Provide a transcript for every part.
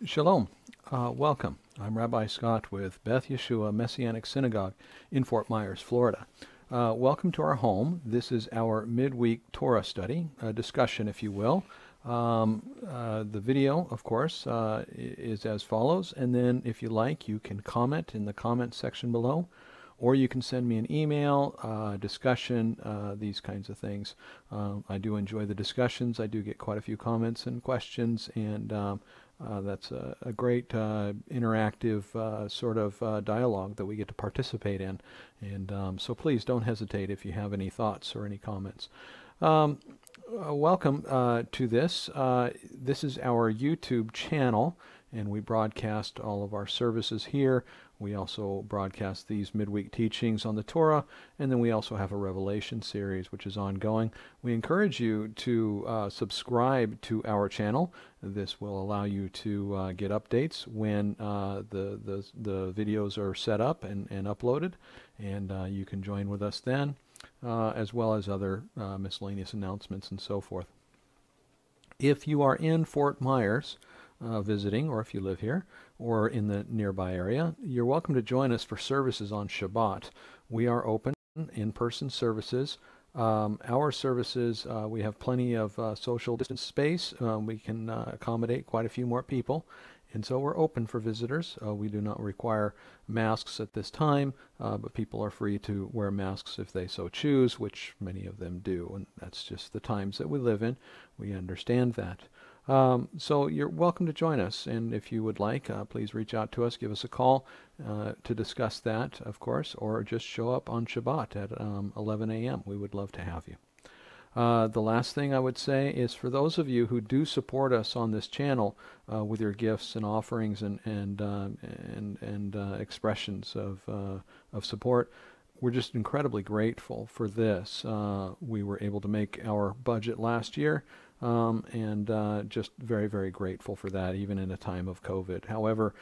Shalom. Welcome. I'm Rabbi Scott with Beth Yeshua Messianic Synagogue in Fort Myers, Florida. Welcome to our home. This is our midweek Torah study, a discussion, if you will. The video, of course, is as follows, and then if you like, you can comment in the comment section below, or you can send me an email, discussion, these kinds of things. I do enjoy the discussions. I do get quite a few comments and questions, and that's a great interactive sort of dialogue that we get to participate in. And so please don't hesitate if you have any thoughts or any comments. Welcome to this. This is our YouTube channel, and we broadcast all of our services here. We also broadcast these midweek teachings on the Torah, and then we also have a Revelation series, which is ongoing. We encourage you to subscribe to our channel. This will allow you to get updates when the videos are set up and uploaded, and you can join with us then, as well as other miscellaneous announcements and so forth. If you are in Fort Myers, visiting, or if you live here or in the nearby area, you're welcome to join us for services on Shabbat. We are open in-person services. Our services, we have plenty of social distance space. We can accommodate quite a few more people, and so we're open for visitors. We do not require masks at this time, but people are free to wear masks if they so choose, which many of them do, and that's just the times that we live in. We understand that. So you're welcome to join us, and if you would like, please reach out to us, give us a call to discuss that, of course, or just show up on Shabbat at 11 a.m. We would love to have you. The last thing I would say is for those of you who do support us on this channel with your gifts and offerings and expressions of support, we're just incredibly grateful for this. We were able to make our budget last year, and just very, very grateful for that, even in a time of COVID. However,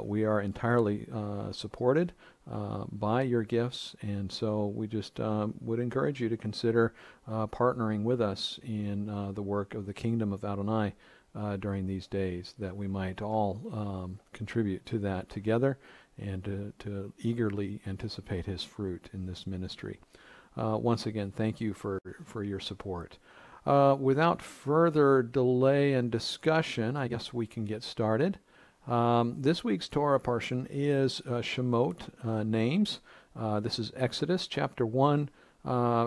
we are entirely supported by your gifts, and so we just would encourage you to consider partnering with us in the work of the kingdom of Adonai during these days, that we might all contribute to that together and to eagerly anticipate his fruit in this ministry. Once again, thank you for your support. Without further delay and discussion, I guess we can get started. This week's Torah portion is Shemot, names. This is Exodus chapter 1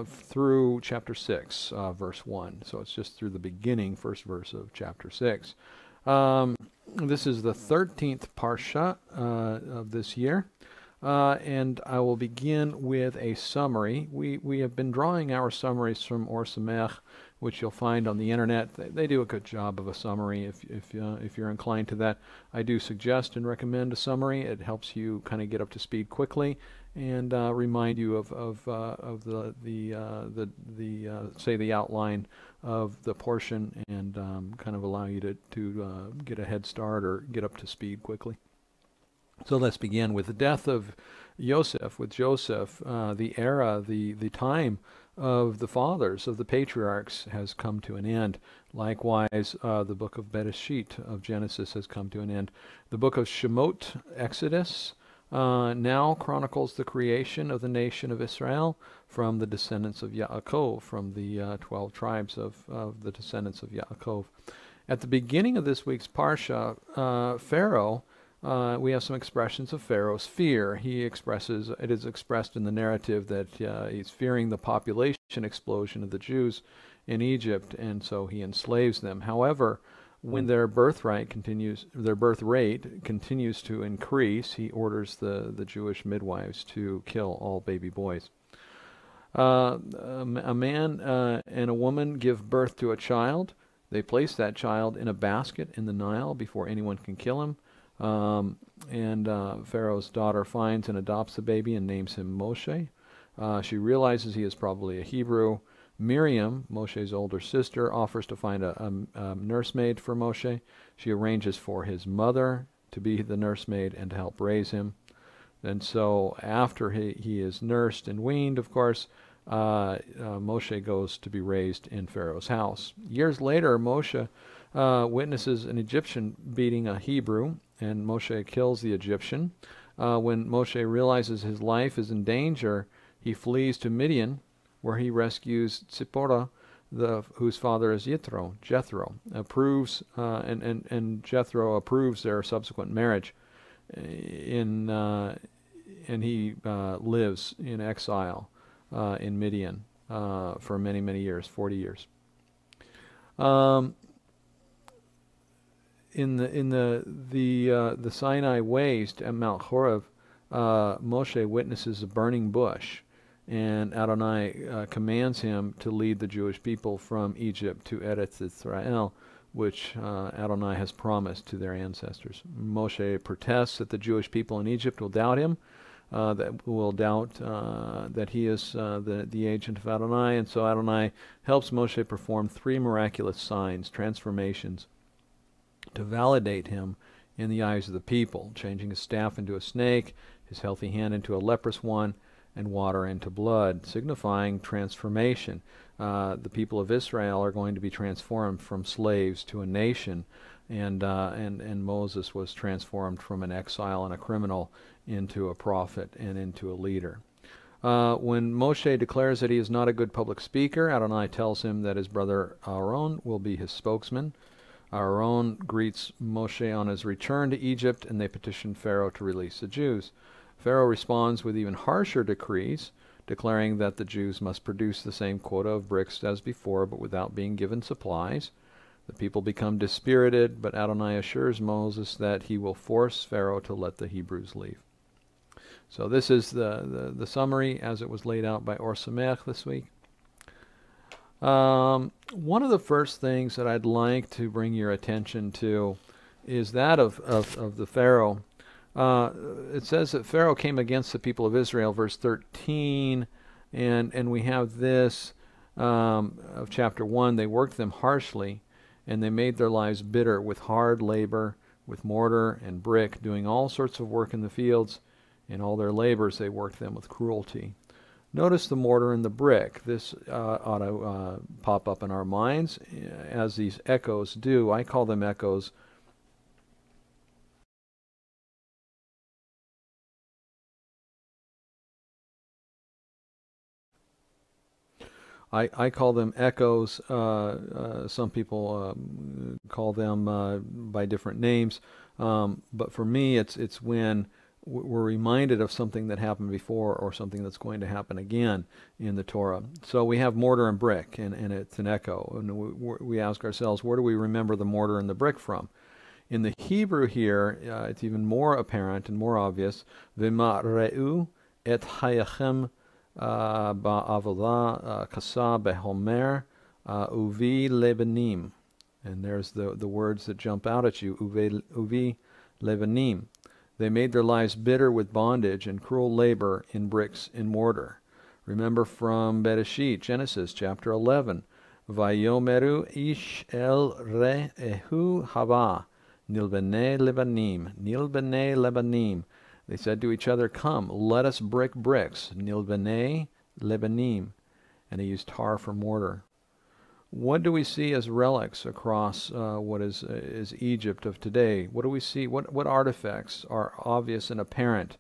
through chapter 6, verse 1. So it's just through the beginning, first verse of chapter 6. This is the 13th parsha of this year. And I will begin with a summary. We have been drawing our summaries from Or Samech, which you'll find on the internet. They do a good job of a summary. If you're inclined to that, I do suggest and recommend a summary. It helps you kind of get up to speed quickly and remind you of say the outline of the portion, and kind of allow you to get a head start or get up to speed quickly. So let's begin with the death of Joseph. With Joseph, the era, the time of the fathers, of the patriarchs, has come to an end. Likewise, the book of Bereshit, of Genesis, has come to an end. The book of Shemot, Exodus, now chronicles the creation of the nation of Israel from the descendants of Yaakov, from the 12 tribes of the descendants of Yaakov. At the beginning of this week's Parsha, Pharaoh, we have some expressions of Pharaoh's fear. It is expressed in the narrative that he's fearing the population explosion of the Jews in Egypt, and so he enslaves them. However, when their birth rate continues to increase, he orders the Jewish midwives to kill all baby boys. A man and a woman give birth to a child. They place that child in a basket in the Nile before anyone can kill him. Pharaoh's daughter finds and adopts the baby and names him Moshe. She realizes he is probably a Hebrew. Miriam, Moshe's older sister, offers to find a nursemaid for Moshe. She arranges for his mother to be the nursemaid and to help raise him. And so after he is nursed and weaned, of course, Moshe goes to be raised in Pharaoh's house. Years later, Moshe witnesses an Egyptian beating a Hebrew, and Moshe kills the Egyptian. When Moshe realizes his life is in danger, he flees to Midian, where he rescues Tzipporah, whose father is Jethro approves, and Jethro approves their subsequent marriage. And he lives in exile in Midian for many, many years, 40 years. In the Sinai waste at Mount Horeb, Moshe witnesses a burning bush, and Adonai commands him to lead the Jewish people from Egypt to Eretz Israel, which Adonai has promised to their ancestors. Moshe protests that the Jewish people in Egypt will doubt him, that he is the agent of Adonai, and so Adonai helps Moshe perform 3 miraculous signs, transformations, to validate him in the eyes of the people, changing his staff into a snake, his healthy hand into a leprous one, and water into blood, signifying transformation. The people of Israel are going to be transformed from slaves to a nation, and Moses was transformed from an exile and a criminal into a prophet and into a leader. When Moshe declares that he is not a good public speaker, Adonai tells him that his brother Aaron will be his spokesman. Aaron greets Moshe on his return to Egypt, and they petition Pharaoh to release the Jews. Pharaoh responds with even harsher decrees, declaring that the Jews must produce the same quota of bricks as before, but without being given supplies. The people become dispirited, but Adonai assures Moses that he will force Pharaoh to let the Hebrews leave. So this is the summary as it was laid out by Or Samech this week. One of the first things that I'd like to bring your attention to is that of the Pharaoh. It says that Pharaoh came against the people of Israel, verse 13, and we have this of chapter 1. They worked them harshly, and they made their lives bitter with hard labor, with mortar and brick, doing all sorts of work in the fields. In all their labors they worked them with cruelty. Notice the mortar and the brick. This ought to pop up in our minds as these echoes do. I call them echoes. I call them echoes. Some people call them by different names. But for me, it's when we're reminded of something that happened before or something that's going to happen again in the Torah. So we have mortar and brick, and it's an echo. And we ask ourselves, where do we remember the mortar and the brick from? In the Hebrew here, it's even more apparent and more obvious. V'ma're'u et hayachem ba'avodah kasa behomer uvi lebanim. And there's the words that jump out at you, uvi lebanim. They made their lives bitter with bondage and cruel labor in bricks and mortar. Remember from Bereshit, Genesis chapter 11. Vayomeru ish el re'ehu hava nil b'nei lebanim. They said to each other, come, let us brick bricks, nil b'nei lebanim. And he used tar for mortar. What do we see as relics across what is Egypt of today? What do we see? What artifacts are obvious and apparent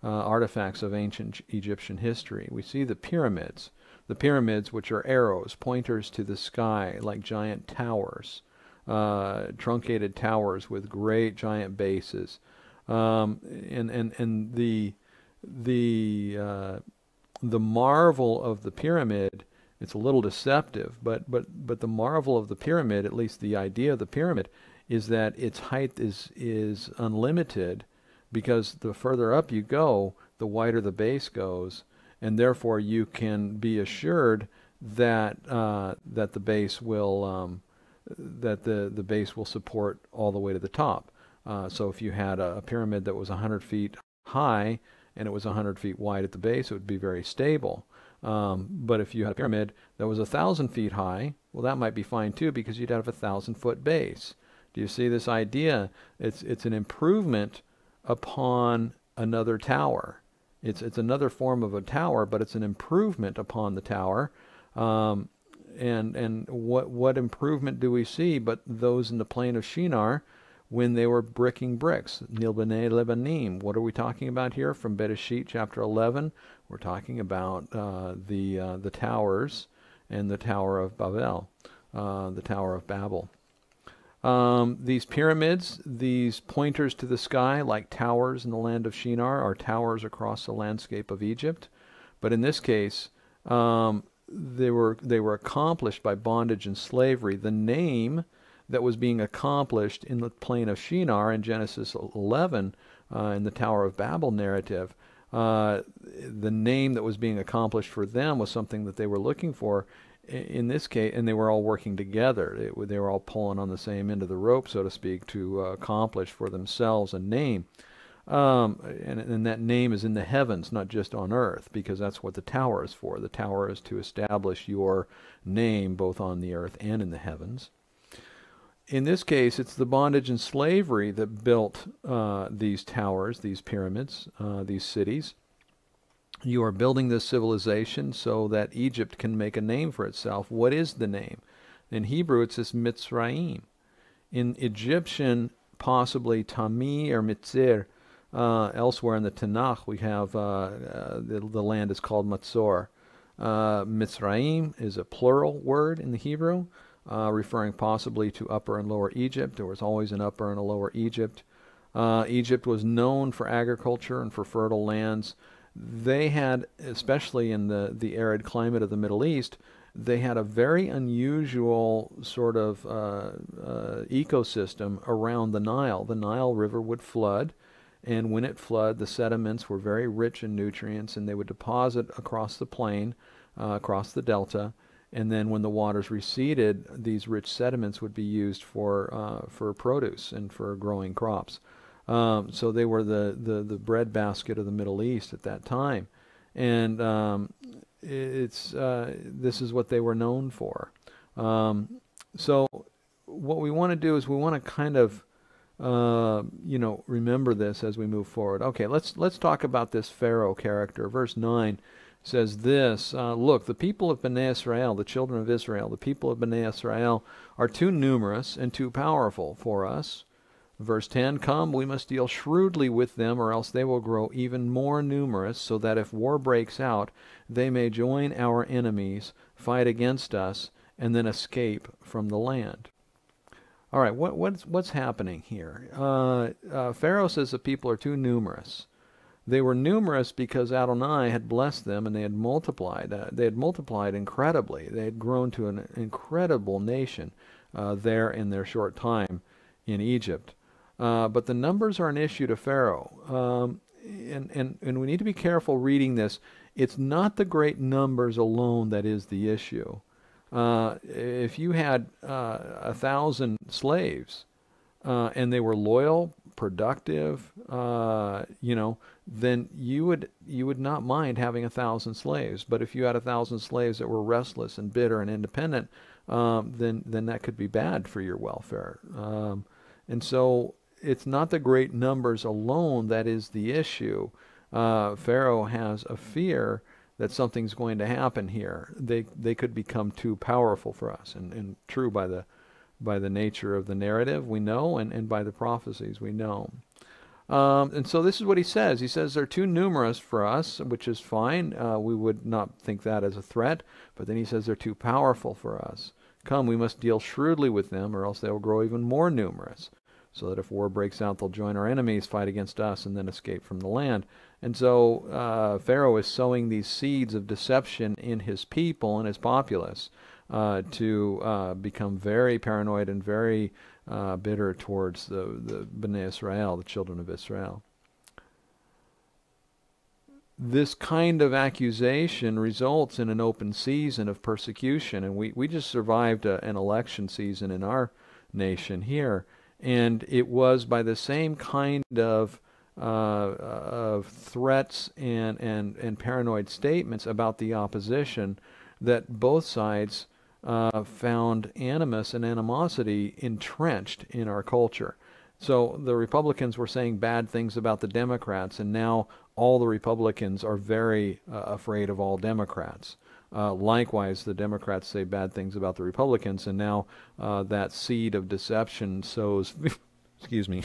artifacts of ancient Egyptian history? We see the pyramids. The pyramids, which are arrows, pointers to the sky, like giant towers, truncated towers with great giant bases, and the marvel of the pyramid. It's a little deceptive, but the marvel of the pyramid, at least the idea of the pyramid, is that its height is unlimited, because the further up you go, the wider the base goes, and therefore you can be assured that that the base will support all the way to the top. So if you had a pyramid that was 100 feet high and it was 100 feet wide at the base, it would be very stable. But if you had a pyramid that was 1,000 feet high, well, that might be fine too, because you'd have a 1,000-foot base. Do you see this idea? It's an improvement upon another tower. It's another form of a tower, but it's an improvement upon the tower. And what improvement do we see but those in the plain of Shinar when they were bricking bricks? Nil b'nei lebanim. What are we talking about here from Bereshit chapter 11? We're talking about the towers and the Tower of Babel, the Tower of Babel. These pyramids, these pointers to the sky, like towers in the land of Shinar, are towers across the landscape of Egypt. But in this case, they were accomplished by bondage and slavery. The name that was being accomplished in the plain of Shinar in Genesis 11, in the Tower of Babel narrative, the name that was being accomplished for them was something that they were looking for. In this case, and they were all working together. They were all pulling on the same end of the rope, so to speak, to accomplish for themselves a name. And that name is in the heavens, not just on earth, because that's what the tower is for. The tower is to establish your name both on the earth and in the heavens. In this case, it's the bondage and slavery that built these towers, these pyramids, these cities. You are building this civilization so that Egypt can make a name for itself. What is the name? In Hebrew, it says Mitzrayim. In Egyptian, possibly Tami or Mitzir. Elsewhere in the Tanakh, we have the land is called Matzor. Mitzrayim is a plural word in the Hebrew, referring possibly to Upper and Lower Egypt. There was always an Upper and a Lower Egypt. Egypt was known for agriculture and for fertile lands. They had, especially in the arid climate of the Middle East, they had a very unusual sort of ecosystem around the Nile. The Nile River would flood, and when it flooded, the sediments were very rich in nutrients, and they would deposit across the plain, across the delta, and then when the waters receded, these rich sediments would be used for produce and for growing crops. So they were the breadbasket of the Middle East at that time, and this is what they were known for. So what we want to do is we want to kind of remember this as we move forward. Okay, let's talk about this Pharaoh character. Verse 9 says this: look, the people of Bnei Israel, the children of Israel, the people of Bnei Israel are too numerous and too powerful for us. Verse 10, come, we must deal shrewdly with them, or else they will grow even more numerous, so that if war breaks out, they may join our enemies, fight against us, and then escape from the land. All right, what's happening here? Pharaoh says the people are too numerous. They were numerous because Adonai had blessed them, and they had multiplied. They had multiplied incredibly. They had grown to an incredible nation there in their short time in Egypt. But the numbers are an issue to Pharaoh. And we need to be careful reading this. It's not the great numbers alone that is the issue. If you had 1,000 slaves and they were loyal, productive, then you would not mind having 1,000 slaves. But if you had 1,000 slaves that were restless and bitter and independent, then that could be bad for your welfare. And so it's not the great numbers alone that is the issue. Pharaoh has a fear that something's going to happen here. They could become too powerful for us, and true by the nature of the narrative we know, and by the prophecies we know. And so this is what he says. He says they're too numerous for us, which is fine. We would not think that as a threat, but then he says they're too powerful for us. Come, we must deal shrewdly with them, or else they will grow even more numerous, so that if war breaks out, they'll join our enemies, fight against us, and then escape from the land. And so Pharaoh is sowing these seeds of deception in his people and his populace to become very paranoid and very bitter towards the Bnei Israel, the children of Israel. This kind of accusation results in an open season of persecution, and we just survived an election season in our nation here. And it was by the same kind of threats and paranoid statements about the opposition that both sides found animus and animosity entrenched in our culture. So the Republicans were saying bad things about the Democrats, and now all the Republicans are very afraid of all Democrats. Likewise, the Democrats say bad things about the Republicans, and now that seed of deception sows, excuse me,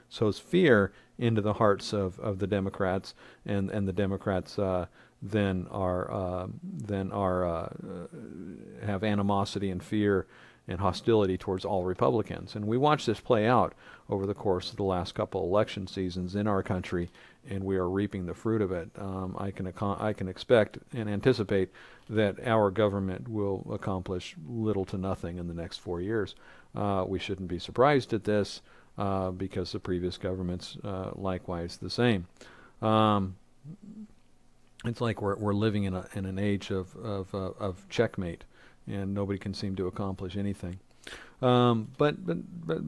sows fear into the hearts of the Democrats, and the Democrats then have animosity and fear and hostility towards all Republicans. And we watched this play out over the course of the last couple election seasons in our country, and we are reaping the fruit of it. I can expect and anticipate that our government will accomplish little to nothing in the next 4 years. We shouldn't be surprised at this because the previous governments likewise the same. It's like we're living in an age of checkmate, and nobody can seem to accomplish anything. But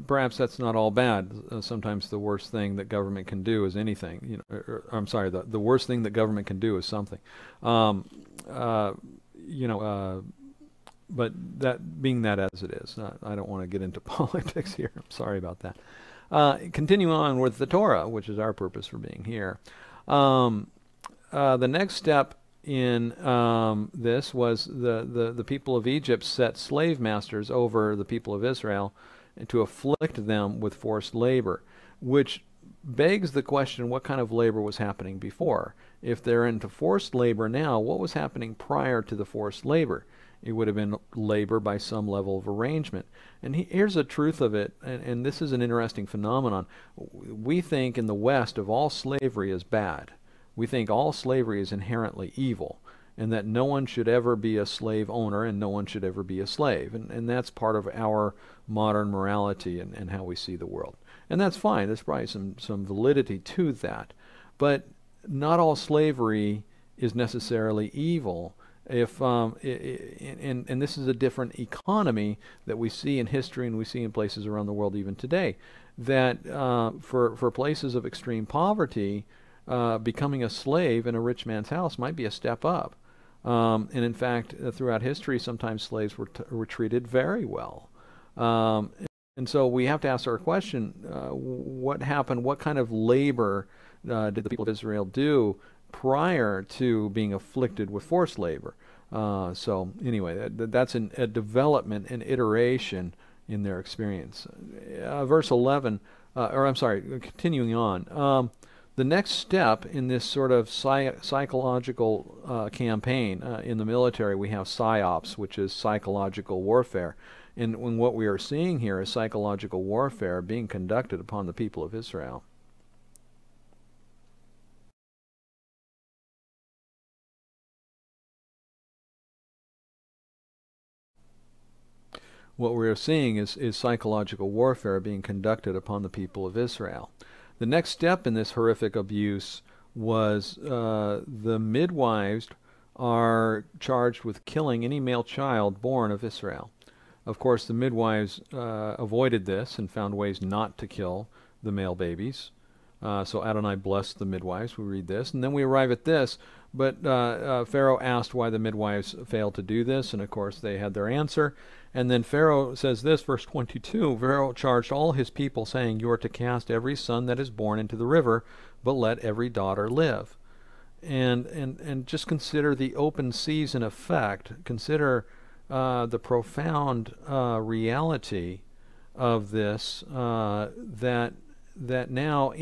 perhaps that's not all bad. Sometimes the worst thing that government can do is anything. I'm sorry. The worst thing that government can do is something. But that being that as it is, I don't want to get into politics here. I'm sorry about that. Continue on with the Torah, which is our purpose for being here. The next step in this was the people of Egypt set slave masters over the people of Israel to afflict them with forced labor, which begs the question, what kind of labor was happening before? If they're into forced labor now, what was happening prior to the forced labor? It would have been labor by some level of arrangement. And here's the truth of it, and this is an interesting phenomenon. We think in the West of all slavery as bad. We think all slavery is inherently evil, and that no one should ever be a slave owner and no one should ever be a slave. And that's part of our modern morality and how we see the world. And that's fine. There's probably some validity to that. But not all slavery is necessarily evil. And this is a different economy that we see in history and we see in places around the world even today, that for places of extreme poverty, becoming a slave in a rich man's house might be a step up. And in fact, throughout history, sometimes slaves were treated very well. And so we have to ask our question, what happened? What kind of labor did the people of Israel do prior to being afflicted with forced labor? So anyway, that's a development, an iteration in their experience. Verse 11, continuing on. The next step in this sort of psychological campaign in the military, we have psyops, which is psychological warfare. And what we are seeing here is psychological warfare being conducted upon the people of Israel. What we are seeing is psychological warfare being conducted upon the people of Israel. The next step in this horrific abuse was the midwives are charged with killing any male child born of Israel. Of course, the midwives avoided this and found ways not to kill the male babies. So Adonai blessed the midwives. We read this. And then we arrive at this. But Pharaoh asked why the midwives failed to do this. And of course, they had their answer. And then Pharaoh says this, verse 22, Pharaoh charged all his people, saying, "You are to cast every son that is born into the river, but let every daughter live." And just consider the open season effect. Consider the profound reality of this, that now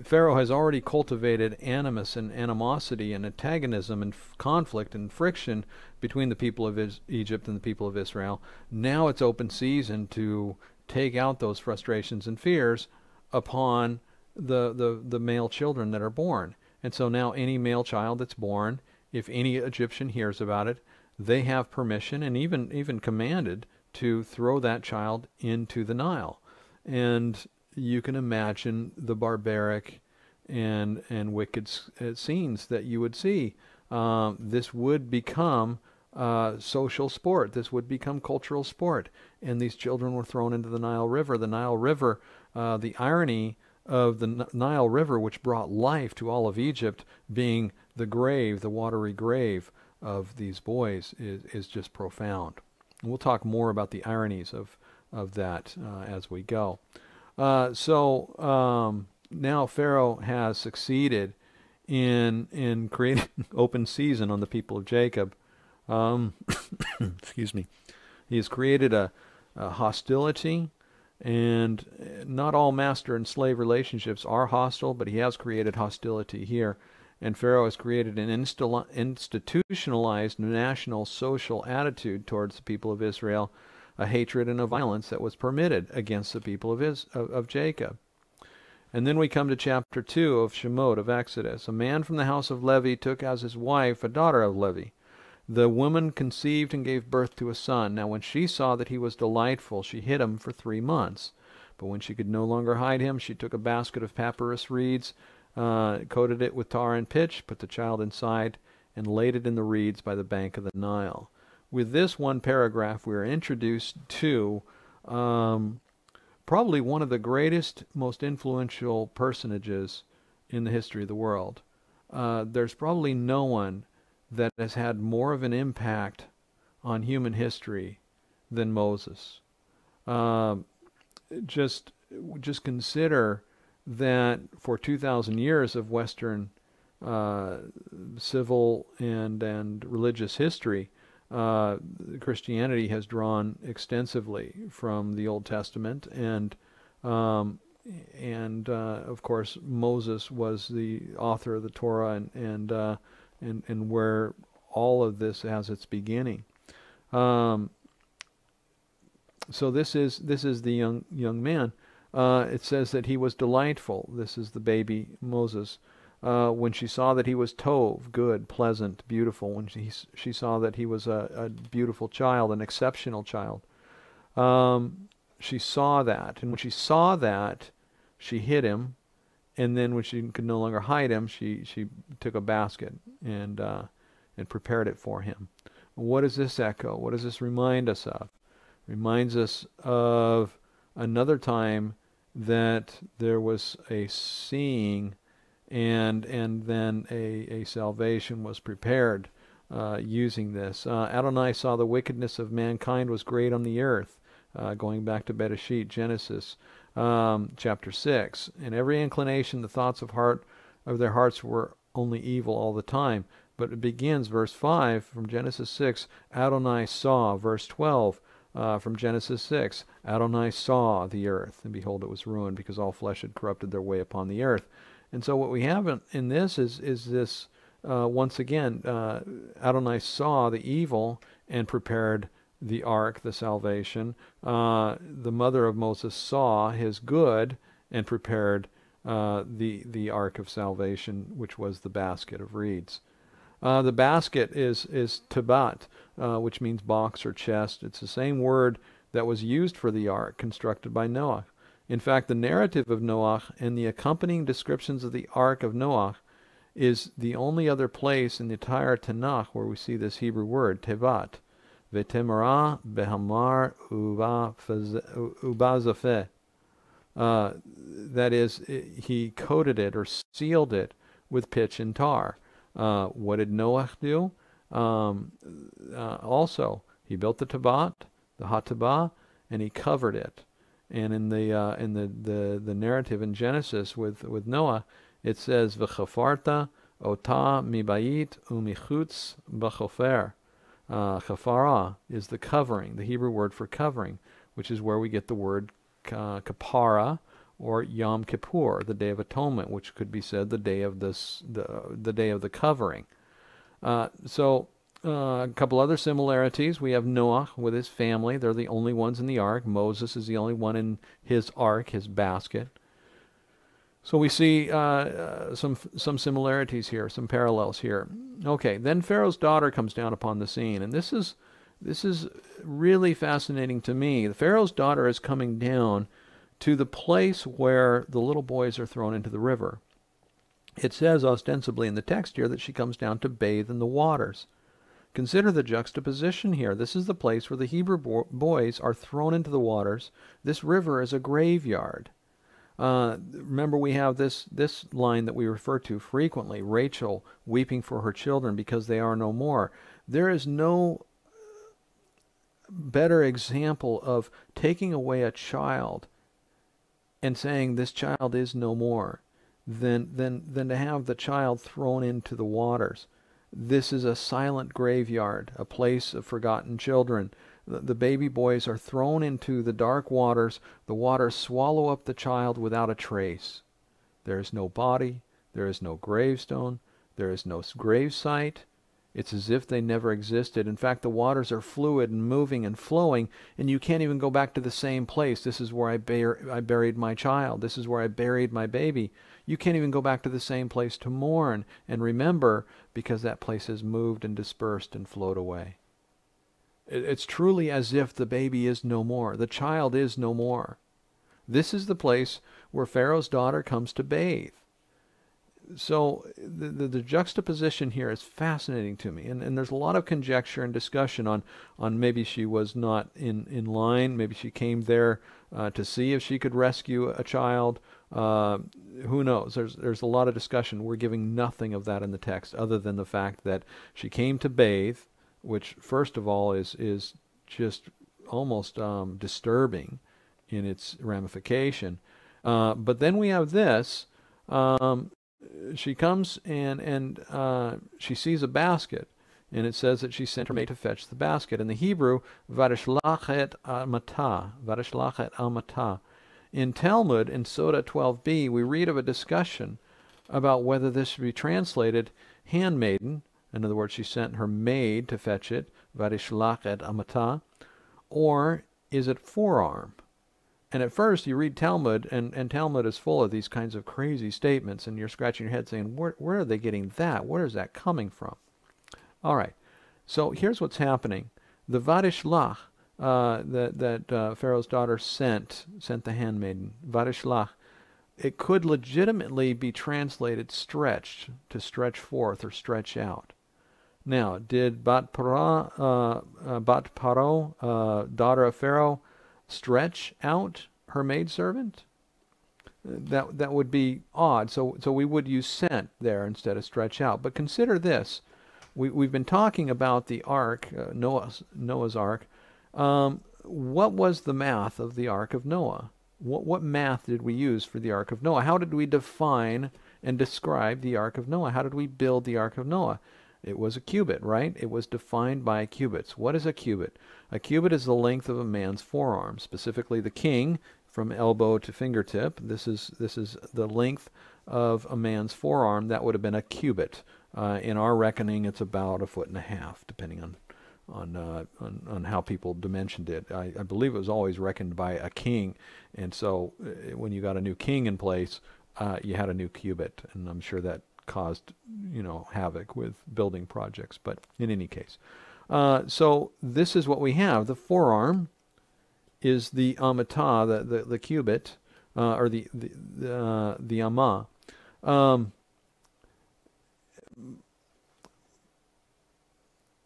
Pharaoh has already cultivated animus and animosity and antagonism and conflict and friction between the people of Egypt and the people of Israel. Now it's open season to take out those frustrations and fears upon the male children that are born. And so now any male child that's born, if any Egyptian hears about it, they have permission and even commanded to throw that child into the Nile. And you can imagine the barbaric and wicked scenes that you would see. This would become social sport. This would become cultural sport. And these children were thrown into the Nile River. The Nile River, the irony of the Nile River, which brought life to all of Egypt, being the grave, the watery grave of these boys, is just profound. And we'll talk more about the ironies of that as we go. So now Pharaoh has succeeded in creating open season on the people of Jacob. Excuse me. He has created a hostility, and not all master and slave relationships are hostile, but he has created hostility here. And Pharaoh has created an institutionalized national social attitude towards the people of Israel, a hatred and a violence that was permitted against the people of Jacob. And then we come to chapter 2 of Shemot, of Exodus. A man from the house of Levi took as his wife a daughter of Levi. The woman conceived and gave birth to a son. Now when she saw that he was delightful, she hid him for 3 months. But when she could no longer hide him, she took a basket of papyrus reeds, coated it with tar and pitch, put the child inside, and laid it in the reeds by the bank of the Nile. With this one paragraph, we are introduced to probably one of the greatest, most influential personages in the history of the world. There's probably no one that has had more of an impact on human history than Moses. Just consider that for 2,000 years of Western civil and religious history, Christianity has drawn extensively from the Old Testament, and of course Moses was the author of the Torah, and where all of this has its beginning. So this is the young man. It says that he was delightful. This is the baby Moses. When she saw that he was tov, good, pleasant, beautiful. When she saw that he was a beautiful child, an exceptional child. She saw that, and when she saw that, she hid him. And then when she could no longer hide him, she took a basket and prepared it for him. What does this echo? What does this remind us of? It reminds us of another time that there was a seeing, and then a salvation was prepared using this. Adonai saw the wickedness of mankind was great on the earth, going back to Bereshit, Genesis. Chapter 6, and every inclination, the thoughts of their hearts were only evil all the time. But it begins, verse 5, from Genesis 6, Adonai saw, verse 12, from Genesis 6, Adonai saw the earth, and behold, it was ruined, because all flesh had corrupted their way upon the earth. And so what we have in this is this, once again, Adonai saw the evil and prepared the ark, the salvation. The mother of Moses saw his good and prepared the ark of salvation, which was the basket of reeds. The basket is tabat, which means box or chest. It's the same word that was used for the ark constructed by Noah. In fact, the narrative of Noah and the accompanying descriptions of the ark of Noah is the only other place in the entire Tanakh where we see this Hebrew word, tevat. Vetemara behamar ubazafeh. That is, he coated it or sealed it with pitch and tar. What did Noah do? Also, he built the tabat, the hatabah, and he covered it. And in the narrative in Genesis with Noah, it says v'chafarta ota mibayit umichutz b'chofer. Chafara is the covering, the Hebrew word for covering, which is where we get the word kapara or Yom Kippur, the Day of Atonement, which could be said the day of the day of the covering. So a couple other similarities. We have Noah with his family. They're the only ones in the ark. Moses is the only one in his ark, his basket. So we see some similarities here, some parallels here. Okay, then Pharaoh's daughter comes down upon the scene, and this is really fascinating to me. The Pharaoh's daughter is coming down to the place where the little boys are thrown into the river. It says ostensibly in the text here that she comes down to bathe in the waters. Consider the juxtaposition here. This is the place where the Hebrew boys are thrown into the waters. This river is a graveyard. Remember, we have this line that we refer to frequently, Rachel weeping for her children because they are no more. There is no better example of taking away a child and saying this child is no more than to have the child thrown into the waters. This is a silent graveyard, a place of forgotten children. The baby boys are thrown into the dark waters. The waters swallow up the child without a trace. There is no body. There is no gravestone. There is no gravesite. It's as if they never existed. In fact, the waters are fluid and moving and flowing, and you can't even go back to the same place. This is where I buried my child. This is where I buried my baby. You can't even go back to the same place to mourn and remember, because that place has moved and dispersed and flowed away. It's truly as if the baby is no more. The child is no more. This is the place where Pharaoh's daughter comes to bathe. So the juxtaposition here is fascinating to me, and there's a lot of conjecture and discussion on maybe she was not in line, maybe she came there to see if she could rescue a child. Who knows? There's a lot of discussion. We're giving nothing of that in the text other than the fact that she came to bathe, which first of all is just almost disturbing in its ramification. But then we have this. She comes and she sees a basket, and it says that she sent her maid to fetch the basket. In the Hebrew, varishlachet amata. In Talmud, in Soda 12b, we read of a discussion about whether this should be translated handmaiden. In other words, she sent her maid to fetch it, varishlachet amata, or is it forearm? And at first you read Talmud, and Talmud is full of these kinds of crazy statements, and you're scratching your head saying, where are they getting that? Where is that coming from? All right, so here's what's happening. The Varishlach that Pharaoh's daughter sent the handmaiden, Varishlach, it could legitimately be translated stretched, to stretch forth or stretch out. Now, did Bat Paro, daughter of Pharaoh, stretch out her maidservant? That would be odd. So we would use sent there instead of stretch out. But consider this. We've been talking about the ark, Noah's ark. What was the math of the ark of Noah? What math did we use for the ark of Noah? How did we define and describe the ark of Noah? How did we build the ark of Noah? It was a cubit, right? It was defined by cubits. What is a cubit? A cubit is the length of a man's forearm, specifically the king from elbow to fingertip. This is the length of a man's forearm. That would have been a cubit. In our reckoning, it's about 1.5 feet, depending on how people dimensioned it. I believe it was always reckoned by a king, and so when you got a new king in place, you had a new cubit, and I'm sure that caused havoc with building projects. But in any case, so this is what we have. The forearm is the amata, the cubit, or the amma.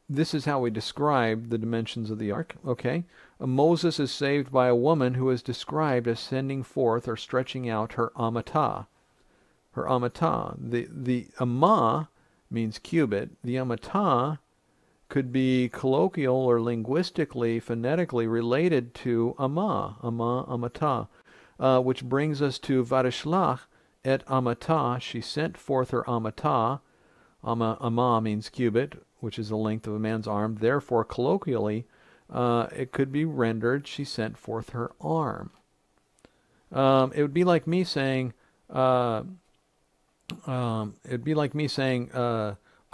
This is how we describe the dimensions of the ark. Okay, Moses is saved by a woman who is described as sending forth or stretching out her amata. Her amata. The amma means cubit. The amata could be colloquial or linguistically, phonetically related to amata, which brings us to varishlach et amata. She sent forth her amata. Amma means cubit, which is the length of a man's arm. Therefore, colloquially, it could be rendered, she sent forth her arm. It would be like me saying, I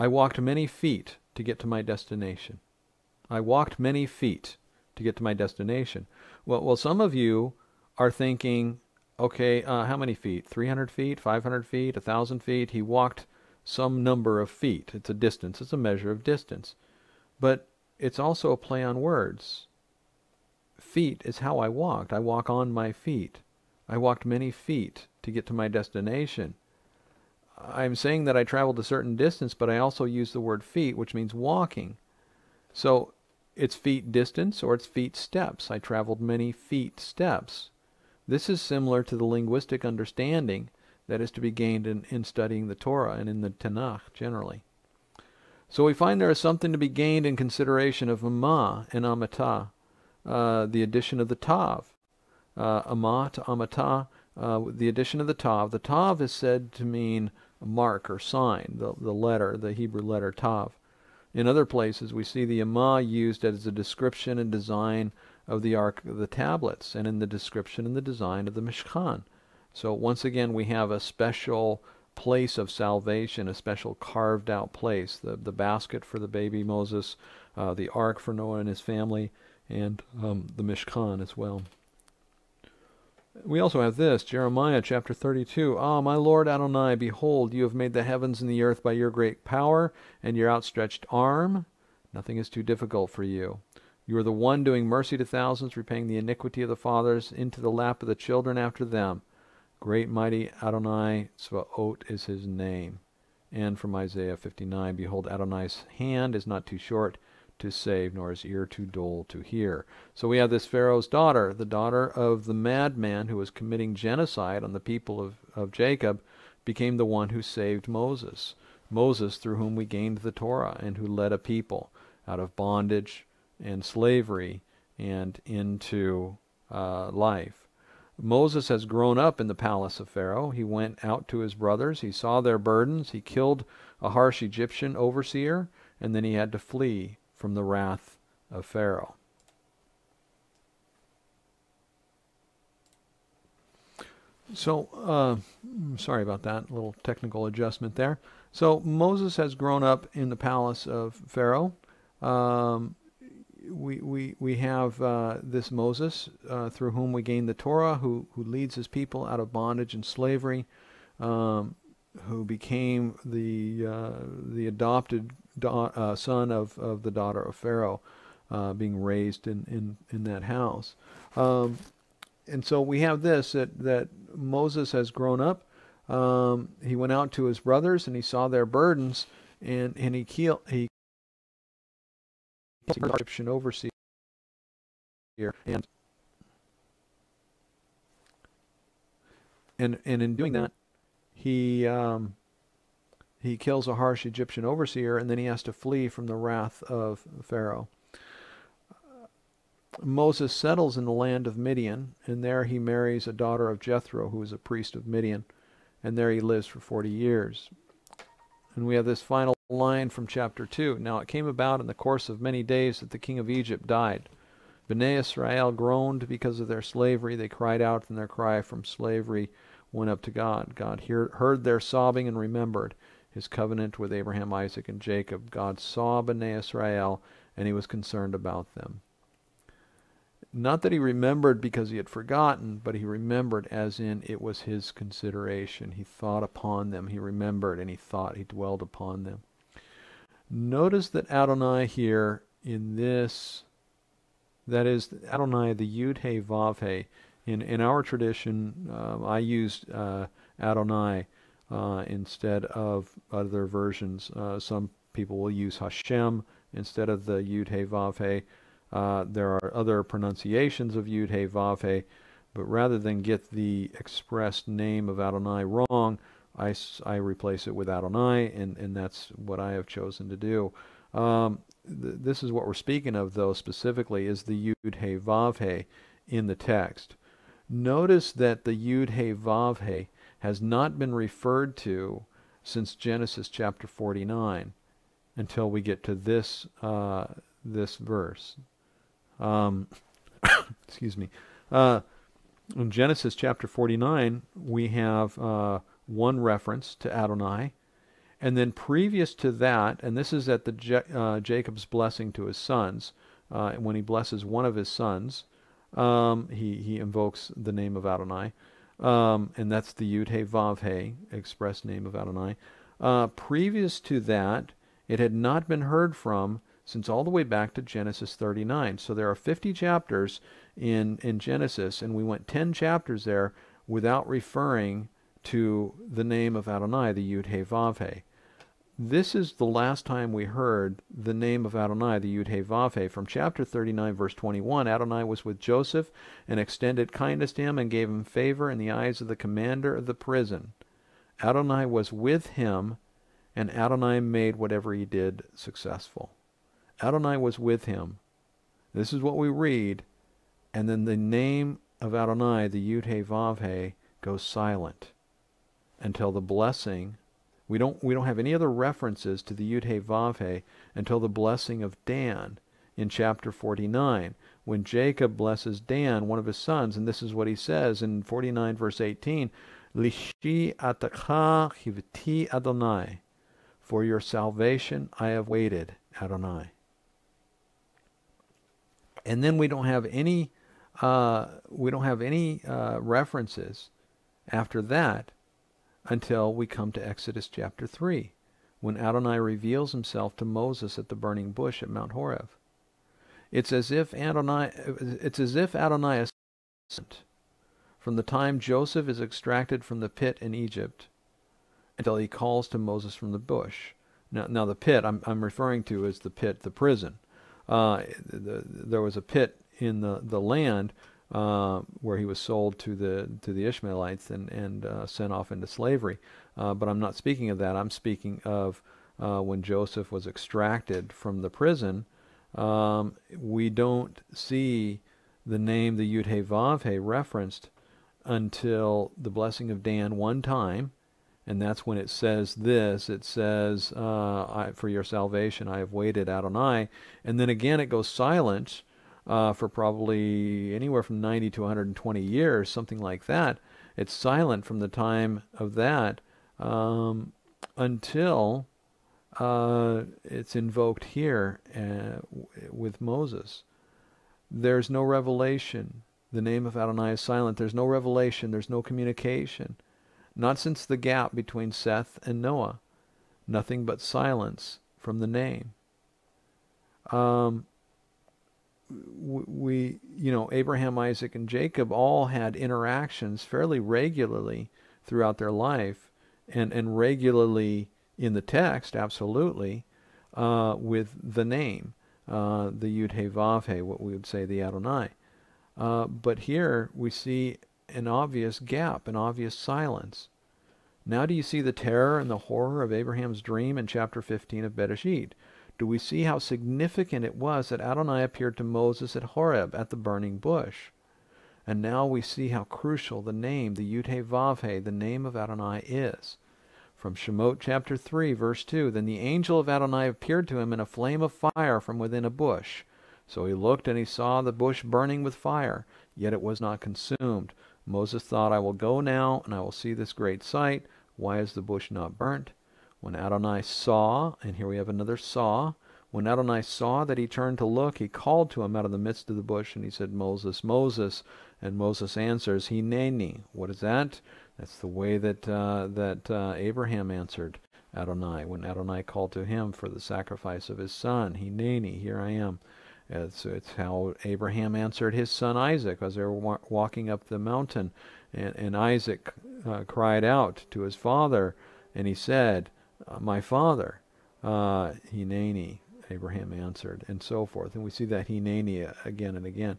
walked many feet to get to my destination. I walked many feet to get to my destination. Well, some of you are thinking, okay, how many feet? 300 feet, 500 feet, 1,000 feet? He walked some number of feet. It's a distance. It's a measure of distance. But it's also a play on words. Feet is how I walked. I walk on my feet. I walked many feet to get to my destination. I'm saying that I traveled a certain distance, but I also use the word feet, which means walking. So it's feet distance or it's feet steps. I traveled many feet steps. This is similar to the linguistic understanding that is to be gained in studying the Torah and in the Tanakh generally. So we find there is something to be gained in consideration of amma and amata, the addition of the tav. Amma to amata with the addition of the tav. The tav is said to mean a mark or sign, the letter, the Hebrew letter tav. In other places, we see the Yamah used as a description and design of the Ark of the Tablets, and in the description and the design of the Mishkan. So once again, we have a special place of salvation, a special carved out place, the basket for the baby Moses, the ark for Noah and his family, and the Mishkan as well. We also have this, Jeremiah chapter 32. Ah, my Lord Adonai, behold, you have made the heavens and the earth by your great power and your outstretched arm. Nothing is too difficult for you. You are the one doing mercy to thousands, repaying the iniquity of the fathers into the lap of the children after them. Great mighty Adonai Tzvaot is his name. And from Isaiah 59, behold, Adonai's hand is not too short to save, nor his ear too dull to hear. So we have this Pharaoh's daughter, the daughter of the madman who was committing genocide on the people of Jacob, became the one who saved Moses. Moses, through whom we gained the Torah, and who led a people out of bondage and slavery and into life. Moses has grown up in the palace of Pharaoh. He went out to his brothers. He saw their burdens. He killed a harsh Egyptian overseer, and then he had to flee from the wrath of Pharaoh. So, sorry about that, a little technical adjustment there. So Moses has grown up in the palace of Pharaoh. We have this Moses through whom we gain the Torah, who leads his people out of bondage and slavery, who became the adopted son of the daughter of Pharaoh, being raised in that house. And so we have this, that Moses has grown up. He went out to his brothers and he saw their burdens, and he killed the Egyptian overseer, and in doing that, he kills a harsh Egyptian overseer, and then he has to flee from the wrath of Pharaoh. Moses settles in the land of Midian, and there he marries a daughter of Jethro, who was a priest of Midian, and there he lives for 40 years. And we have this final line from chapter 2. Now it came about in the course of many days that the king of Egypt died. Bnei Israel groaned because of their slavery. They cried out, and their cry from slavery went up to God. God heard their sobbing and remembered his covenant with Abraham, Isaac, and Jacob. God saw Bnei Israel, and he was concerned about them. Not that he remembered because he had forgotten, but he remembered as in it was his consideration. He thought upon them. He remembered, and he thought, he dwelled upon them. Notice that Adonai here in this, that is Adonai, the Yud He Vav He. In our tradition, I used Adonai instead of other versions. Some people will use Hashem instead of the Yud He Vav He. There are other pronunciations of Yud He Vav He, but rather than get the expressed name of Adonai wrong, I replace it with Adonai, and that's what I have chosen to do. This is what we're speaking of, though, specifically, is the Yud He Vav He in the text. Notice that the Yud He Vav He has not been referred to since Genesis chapter 49 until we get to this verse. Excuse me. In Genesis chapter 49, we have one reference to Adonai, and then previous to that, and this is at the Jacob's blessing to his sons, when he blesses one of his sons, he invokes the name of Adonai, and that's the Yud He Vav He, express name of Adonai. Previous to that, it had not been heard from since all the way back to Genesis 39. So there are 50 chapters in Genesis, and we went 10 chapters there without referring to the name of Adonai, the Yud He Vav He. This is the last time we heard the name of Adonai, the Yud He Vav He. From chapter 39, verse 21, Adonai was with Joseph and extended kindness to him and gave him favor in the eyes of the commander of the prison. Adonai was with him, and Adonai made whatever he did successful. Adonai was with him. This is what we read. And then the name of Adonai, the Yud He Vav He, goes silent until the blessing. We don't have any other references to the Yud He Vav He until the blessing of Dan in chapter 49, when Jacob blesses Dan, one of his sons, and this is what he says in 49 verse 18, Lishi atacha hivti Adonai, for your salvation I have waited, Adonai. And then we don't have any references after that until we come to Exodus chapter 3, when Adonai reveals himself to Moses at the burning bush at Mount Horeb. It's as if Adonai is from the time Joseph is extracted from the pit in Egypt until he calls to Moses from the bush. Now the pit I'm referring to is the pit, the prison. There was a pit in the land where he was sold to the Ishmaelites and sent off into slavery. But I'm not speaking of that. I'm speaking of when Joseph was extracted from the prison. We don't see the name, the Yud He Vav He, referenced until the blessing of Dan one time, and that's when it says this. It says, for your salvation I have waited, Adonai. And then again it goes silent for probably anywhere from 90 to 120 years, something like that. It's silent from the time of that until it's invoked here with Moses. There's no revelation. The name of Adonai is silent. There's no revelation. There's no communication. Not since the gap between Seth and Noah. Nothing but silence from the name. Abraham, Isaac, and Jacob all had interactions fairly regularly throughout their life, and regularly in the text, absolutely, with the name, the Yud He Vav He, what we would say the Adonai. But here we see an obvious gap, an obvious silence. Now do you see the terror and the horror of Abraham's dream in chapter 15 of Bereshit? Do we see how significant it was that Adonai appeared to Moses at Horeb at the burning bush? And now we see how crucial the name, the Yud He Vav He, the name of Adonai is. From Shemot chapter 3, verse 2, then the angel of Adonai appeared to him in a flame of fire from within a bush. So he looked and he saw the bush burning with fire, yet it was not consumed. Moses thought, I will go now, and I will see this great sight. Why is the bush not burnt? When Adonai saw, and here we have another saw, when Adonai saw that he turned to look, he called to him out of the midst of the bush, and he said, Moses, Moses. And Moses answers, Hineni. What is that? That's the way that Abraham answered Adonai when Adonai called to him for the sacrifice of his son. Hineni, here I am. It's how Abraham answered his son Isaac as they were walking up the mountain. And Isaac cried out to his father, and he said, my father. Hineni, Abraham answered, and so forth. And we see that Hineni again and again.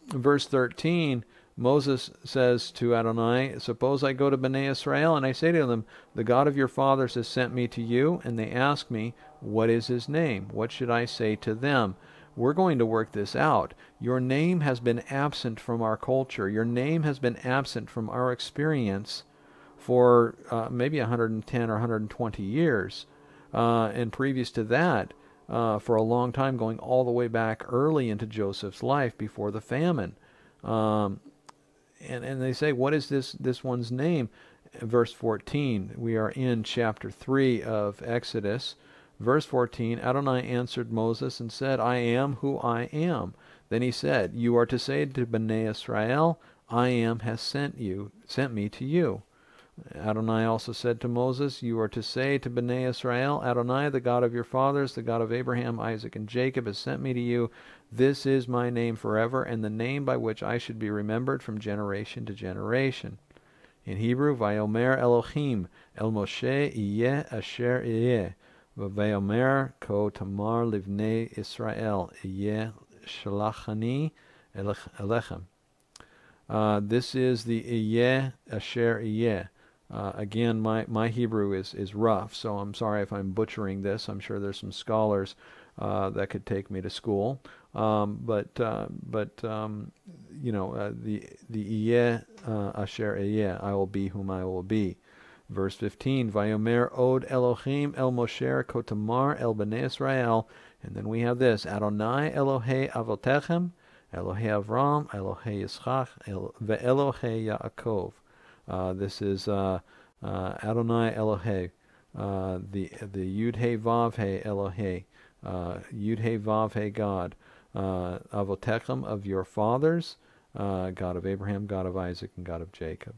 Verse 13, Moses says to Adonai, suppose I go to Bnei Israel, and I say to them, the God of your fathers has sent me to you, and they ask me, what is his name? What should I say to them? We're going to work this out. Your name has been absent from our culture. Your name has been absent from our experience for maybe 110 or 120 years. And previous to that, for a long time, going all the way back early into Joseph's life before the famine. And they say, what is this one's name? Verse 14, we are in chapter 3 of Exodus. Verse 14, Adonai answered Moses and said, I am who I am. Then he said, you are to say to Bnei Israel, I am has sent me to you. Adonai also said to Moses, you are to say to Bnei Israel, Adonai, the God of your fathers, the God of Abraham, Isaac, and Jacob, has sent me to you. This is my name forever, and the name by which I should be remembered from generation to generation. In Hebrew, Vayomer Elohim, El Moshe Iyeh Asher Iyeh. Vayomer Ko Tamar Livnei Israel Iyeh Shalachani Elechem. This is the Iyeh Asher Iyeh. Again, my Hebrew is rough, so I'm sorry if I'm butchering this. I'm sure there's some scholars that could take me to school. The Iyeh Asher Eyeh, I will be whom I will be. Verse 15, Vayomer Od Elohim El Moshe Kotamar El Bnei Israel. And then we have this, Adonai Elohei Avotechem, Elohei Avram, Elohei Yitzchak, Ve'Elohei Yaakov. This is Adonai Elohei, the Yud He Vav He Elohei, Yud He Vav He God, Avotechem, of your fathers, God of Abraham, God of Isaac, and God of Jacob.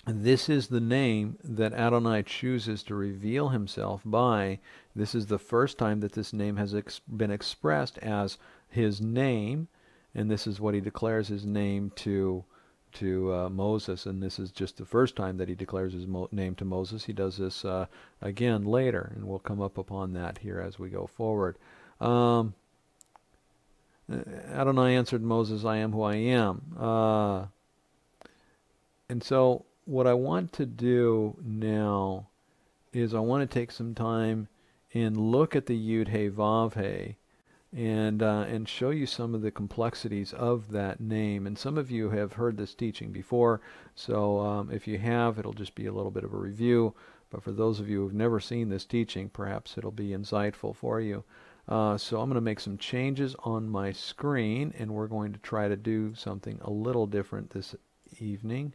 This is the name that Adonai chooses to reveal himself by. This is the first time that this name has been expressed as his name, and this is what he declares his name to Moses, and this is just the first time that he declares his name to Moses. He does this again later, and we'll come up upon that here as we go forward. Adonai answered Moses, I am who I am. And so what I want to do now is I want to take some time and look at the Yud He Vav He and show you some of the complexities of that name. And some of you have heard this teaching before, so if you have, it'll just be a little bit of a review. But for those of you who've never seen this teaching, perhaps it'll be insightful for you. So I'm going to make some changes on my screen, and we're going to try to do something a little different this evening.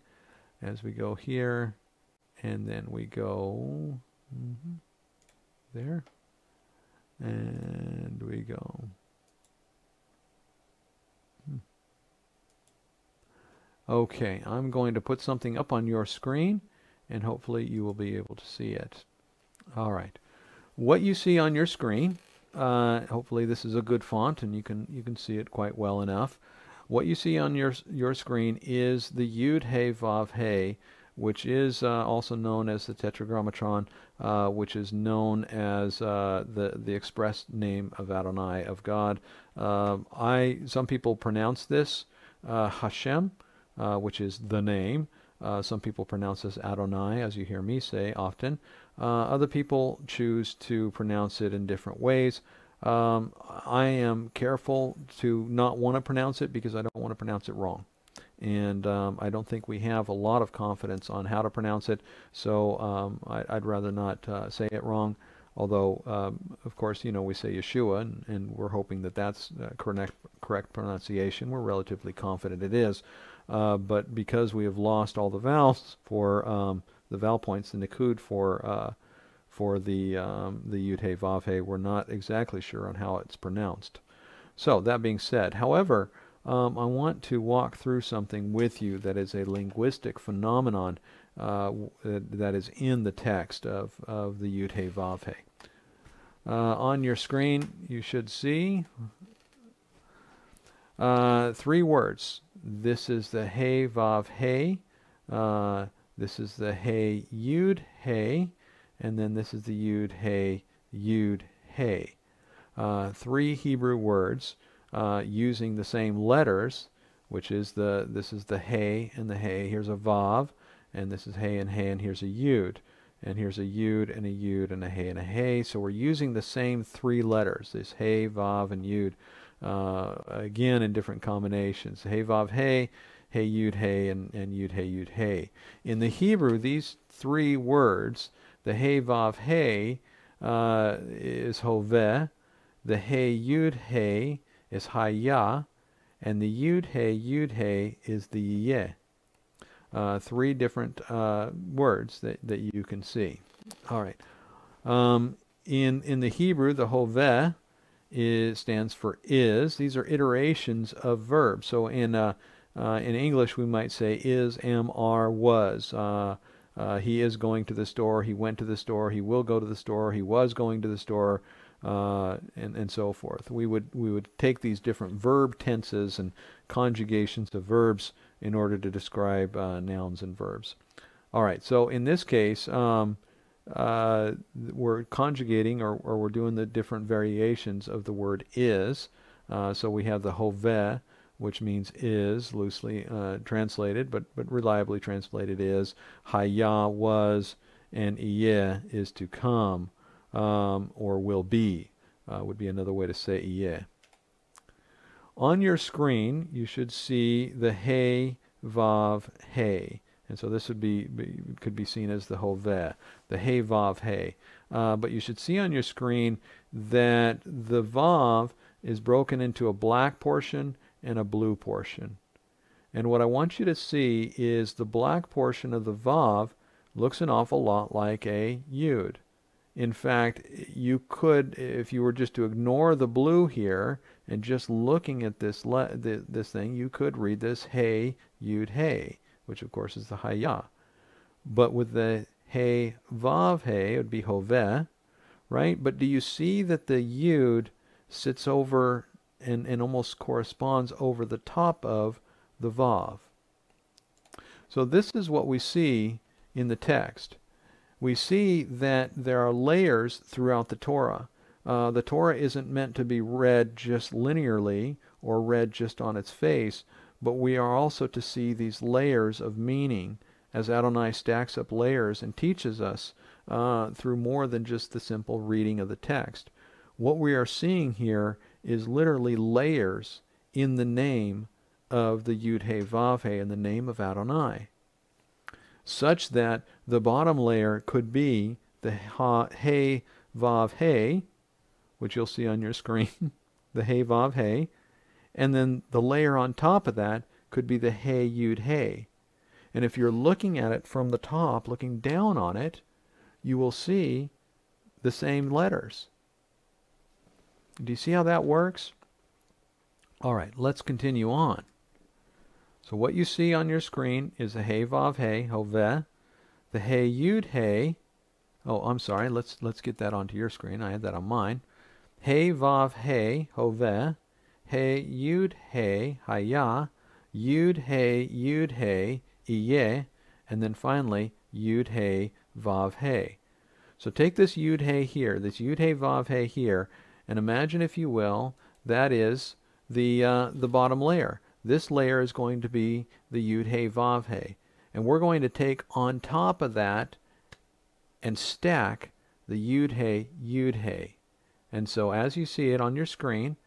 As we go here, and then we go there, and we go. Okay, I'm going to put something up on your screen, and hopefully you will be able to see it. All right, what you see on your screen, hopefully this is a good font, and you can see it quite well enough. What you see on your screen is the Yud He Vav He, which is also known as the Tetragrammaton, which is known as the expressed name of Adonai, of God. Some people pronounce this Hashem, which is the name. Some people pronounce this Adonai, as you hear me say often. Other people choose to pronounce it in different ways. I am careful to not want to pronounce it because I don't want to pronounce it wrong. And I don't think we have a lot of confidence on how to pronounce it, so I'd rather not say it wrong. Although, of course, we say Yeshua, and we're hoping that that's correct pronunciation. We're relatively confident it is. But because we have lost all the vowels for the vowel points, the nikud for the Yud He Vav He, we're not exactly sure on how it's pronounced. So that being said, however, I want to walk through something with you that is a linguistic phenomenon that is in the text of the Yud He Vav He. On your screen, you should see 3 words. This is the He Vav He. This is the He Yud He. And then this is the Yud He Yud He. 3 Hebrew words using the same letters, which is this is the He and the He. Here's a Vav, and this is He, and here's a Yud. And here's a Yud and a Yud and a He and a He. So we're using the same 3 letters, this He, Vav, and Yud, again in different combinations. He, Vav, He, Yud, He, and Yud, He, Yud, He. In the Hebrew, these 3 words, the He Vav He is Hoveh, the He Yud He is Hayah, and the Yud He is the Yeh. 3 different words that you can see. All right. In the Hebrew, the Hoveh stands for is. These are iterations of verbs. So in English, we might say is, am, are, was. He is going to the store, he went to the store, he will go to the store, he was going to the store, and so forth. We would take these different verb tenses and conjugations of verbs in order to describe nouns and verbs. All right, so in this case, we're conjugating or we're doing the different variations of the word is. So we have the hoveh, which means is, loosely translated, but reliably translated is. Hayah, was, and iyeh is to come, or will be. would be another way to say Yeh. On your screen, you should see the He, Vav, He. And so this would could be seen as the Hoveh, the He, Vav, He. But you should see on your screen that the Vav is broken into a black portion and a blue portion. And what I want you to see is the black portion of the Vav looks an awful lot like a Yud. In fact, you could, if you were just to ignore the blue here and just looking at this thing, you could read this He, Yud, He, which of course is the Hayah. But with the He, Vav, He, it would be Hoveh, right? But do you see that the Yud sits over and almost corresponds over the top of the Vav? So this is what we see in the text. We see that there are layers throughout the Torah. The Torah isn't meant to be read just linearly or read just on its face, but we are also to see these layers of meaning as Adonai stacks up layers and teaches us through more than just the simple reading of the text. What we are seeing here is literally layers in the name of the Yud He Vav He, in the name of Adonai, such that the bottom layer could be the He Vav He, which you'll see on your screen, the He Vav He, and then the layer on top of that could be the He Yud He. And if you're looking at it from the top, looking down on it, you will see the same letters. Do you see how that works? All right, let's continue on. So what you see on your screen is the He Vav He, Hoveh, the He Yud He. Oh, I'm sorry. Let's get that onto your screen. I had that on mine. He Vav He, Hoveh, He Yud He, Hayah, Yud He, Iyeh, and then finally Yud He Vav He. So take this Yud He here, this Yud He Vav He here, and imagine, if you will, that is the bottom layer. This layer is going to be the Yud He Vav He. And we're going to take on top of that and stack the Yud He Yud He. And so as you see it on your screen,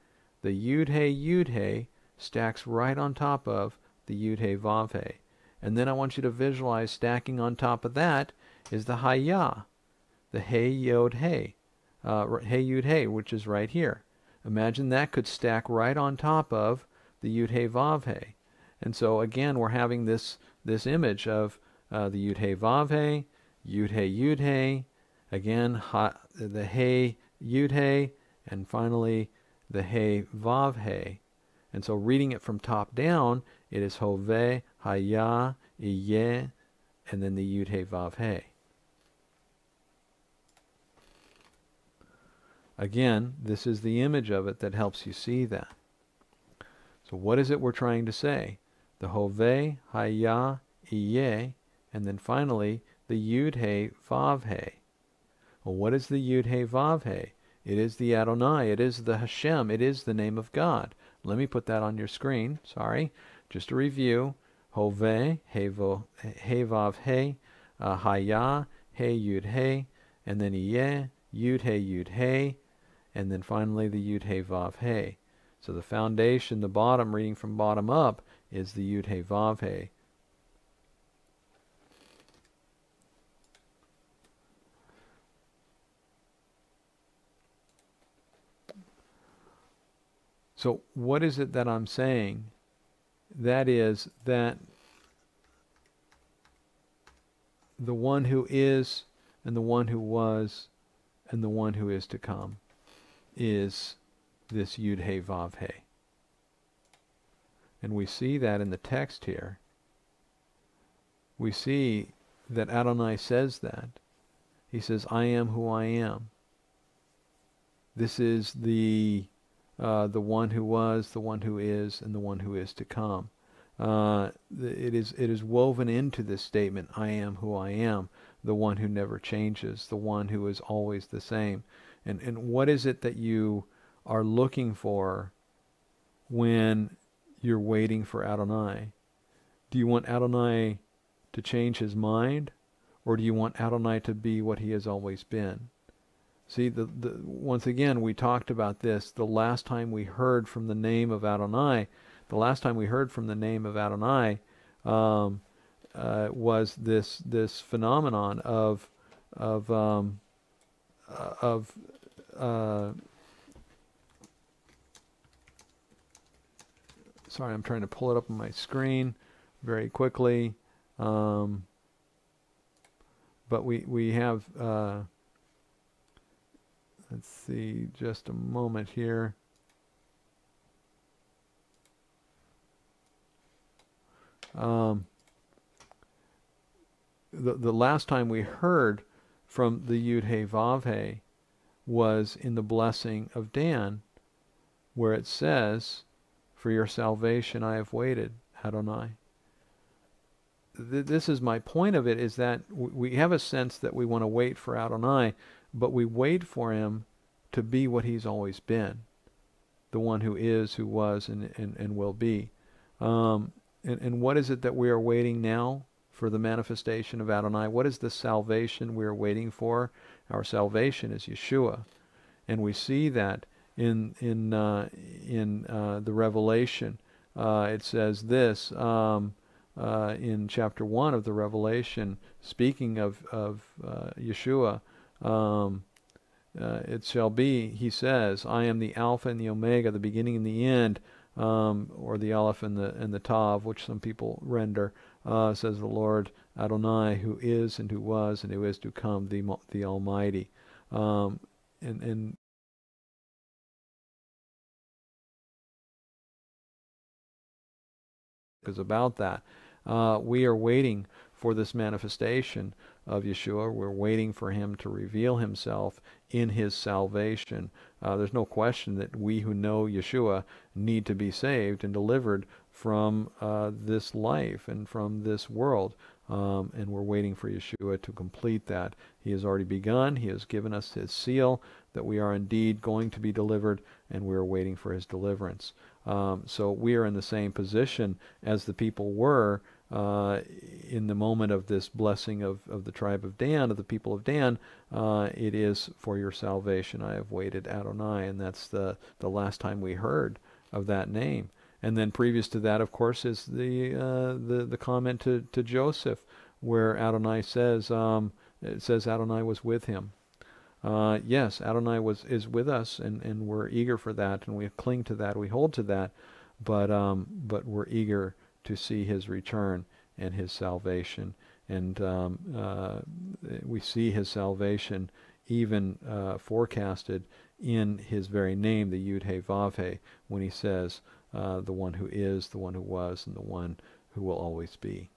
the Yud He stacks right on top of the Yud He Vav He. And then I want you to visualize stacking on top of that is the Hayah, the He Yod He, He Yud He, which is right here. Imagine that could stack right on top of the Yud He Vav He. And so again, we're having this image of the Yud He Vav He, Yud He Yud He, again the He Yud He, and finally the He Vav He. And so reading it from top down, it is Hoveh, Hayah, Iyeh, and then the Yud He Vav He. Again, this is the image of it that helps you see that. So what is it we're trying to say? The Hoveh, Hayah, Iyeh, and then finally the Yud He Vav He. Well, what is the Yud He Vav He? It is the Adonai. It is the Hashem. It is the name of God. Let me put that on your screen. Sorry. Just a review. Hoveh, He Vav He, Hayah, He Yud He, and then Iyeh, Yud He, and then finally the Yud He Vav He. So the foundation, the bottom, reading from bottom up, is the Yud He Vav He. So what is it that I'm saying? That is that the one who is, and the one who was, and the one who is to come is this Yud He Vav He. And we see that in the text here. We see that Adonai says that. He says, I am who I am. This is the one who was, the one who is, and the one who is to come. It is woven into this statement, I am who I am, the one who never changes, the one who is always the same. And what is it that you are looking for when you're waiting for Adonai? Do you want Adonai to change his mind, or do you want Adonai to be what he has always been? See, once again, we talked about this. The last time we heard from the name of Adonai, um, was this phenomenon of of sorry, I'm trying to pull it up on my screen very quickly. But we have let's see, just a moment here. The last time we heard from the Yud He Vav He was in the blessing of Dan, where it says, "For your salvation I have waited, Adonai." This is my point of it, is that we have a sense that we want to wait for Adonai, but we wait for him to be what he's always been, the one who is, who was, and will be. And what is it that we are waiting now for the manifestation of Adonai? What is the salvation we are waiting for? Our salvation is Yeshua, and we see that in the Revelation. It says this in chapter 1 of the Revelation, speaking of Yeshua. It shall be, he says, "I am the Alpha and the Omega, the beginning and the end," or the Aleph and the Tav, which some people render, says the Lord Adonai, who is and who was and who is to come, the Almighty. And is about that. We are waiting for this manifestation of Yeshua. We're waiting for him to reveal himself in his salvation. There's no question that we who know Yeshua need to be saved and delivered from this life and from this world. And we're waiting for Yeshua to complete that. He has already begun. He has given us his seal that we are indeed going to be delivered, and we are waiting for his deliverance. So we are in the same position as the people were in the moment of this blessing of the tribe of Dan, of the people of Dan. It is for your salvation I have waited, Adonai, and that's the last time we heard of that name. And then previous to that, of course, is the comment to Joseph, where Adonai says, it says Adonai was with him. Yes, Adonai is with us, and we're eager for that, and we cling to that, we hold to that, but we're eager to see his return and his salvation, and we see his salvation even forecasted in his very name, the Yud He Vav He, when he says, the one who is, the one who was, and the one who will always be.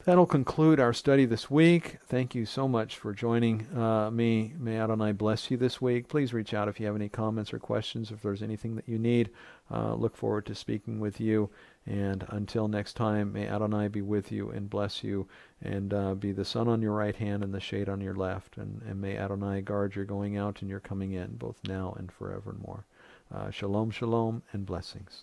That'll conclude our study this week. Thank you so much for joining me. May Adonai bless you this week. Please reach out if you have any comments or questions, if there's anything that you need. Look forward to speaking with you. And until next time, may Adonai be with you and bless you, and be the sun on your right hand and the shade on your left. And may Adonai guard your going out and your coming in, both now and forevermore. Shalom, shalom, and blessings.